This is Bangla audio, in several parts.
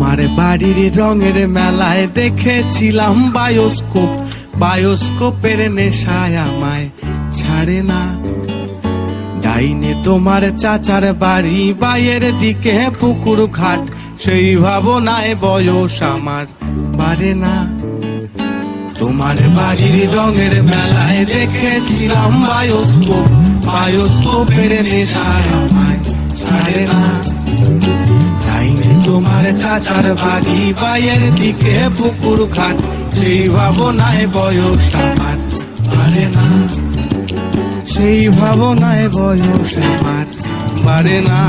তোমার বাড়ির রঙের মেলায় দেখেছিলাম বায়োস্কোপ, বায়োস্কোপের নেশায় আমায় ছাড়ে না। ডাইনে তোমার চাচার বাড়ি, বাইয়ের দিকে পুকুর ঘাট, সেই ভাবনায় বয়স আমার বাড়ে না। তোমার বাড়ির রঙের মেলায় দেখেছিলাম বায়োস্কোপ, বায়োস্কোপের নেশায় আমায় ছাড়ে না। ডাইনে তোমার চাচার বাড়ি, বাইয়ের দিকে পুকুর ঘাট, সেই ভাবনায় বয়স আমার বাড়ে না। সেই ভাবনায় বয়স আমার বাড়ে না।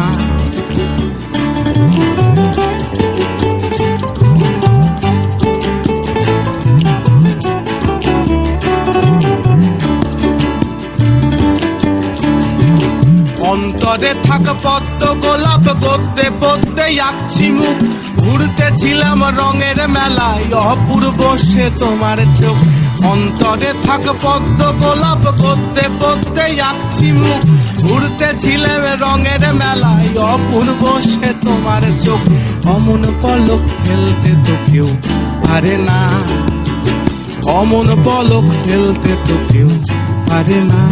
অন্তরে থাক পদ্ম গোলাপ, গদ্যে পদ্মে আঁকছি মুখ, ঘুরতেছিলাম রঙের মেলায় অপূর্ব সে তোমার চোখ। অন্তরে থাক পদ্ম গোলাপ, গদ্যে পদ্মে আঁকছি মুখ, ঘুরতেছিলাম রঙের মেলায় অপূর্ব সে তোমার চোখ। অমন পলক ফেলতে তো কেউ পারে না, অমন পলক ফেলতে তো কেউ পারে না।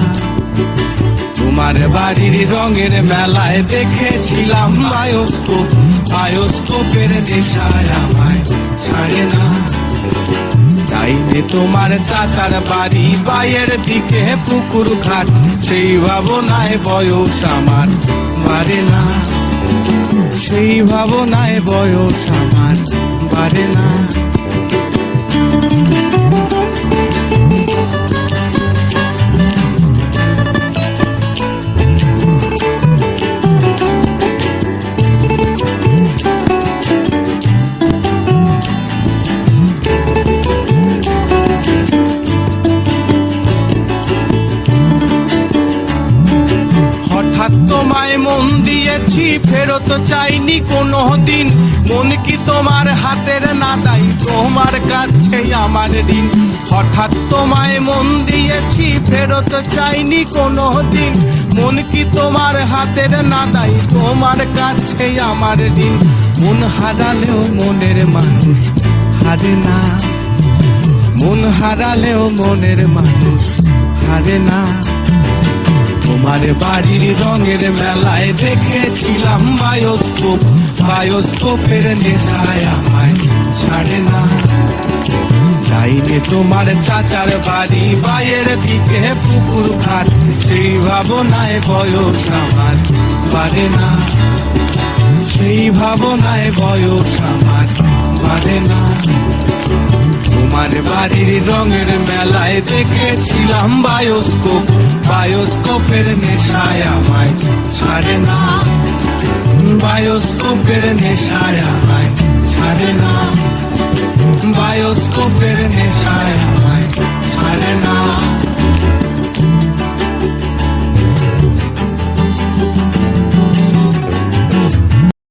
তোমার বাড়ির রঙের মেলায় দেখেছিলাম বায়োস্কোপ, বায়োস্কোপের নেশায় আমায় ছাড়ে না। ডাইনে তোমার চাচার বাড়ি, বাইয়ের দিকে পুকুর ঘাট, সেই ভাবনায় বয়স আমার বাড়ে না। সেই ভাবনায় বয়স আমার বাড়ে না। হঠাৎ তোমায় মন দিয়েছি, ফেরত চাইনি কোনো দিন, মন কি তোমার হাতের নাদাই, তোমার কাছে আমার ঋণ। হঠাৎ তোমায় মন দিয়েছি, ফেরত চাইনি কোনো দিন, মন কি তোমার হাতের নাদাই, তোমার কাছে আমার ঋণ। মন হারালেও মনের মানুষ হারে না, মন হারালেও মনের মানুষ হারে না। তোমার বাড়ির রঙের মেলায় দেখেছিলাম বায়োস্কোপ, বায়োস্কোপের নেশায় আমায় ছাড়ে না। ডাইনে তোমার চাচার বাড়ি, বাইয়ের দিকে পুকুর ঘাট, সেই ভাবনায় বয়স আমার বাড়ে না। সেই ভাবনায় বয়স আমার বাড়ে না। তোমার বাড়ির রঙের মেলায় দেখেছিলাম বায়োস্কোপ, বায়োস্কোপের নেশায় আমায় ছাড়ে না। বায়োস্কোপের নেশায় আমায় ছাড়ে না। বায়োস্কোপের নেশায় আমায় ছাড়ে না।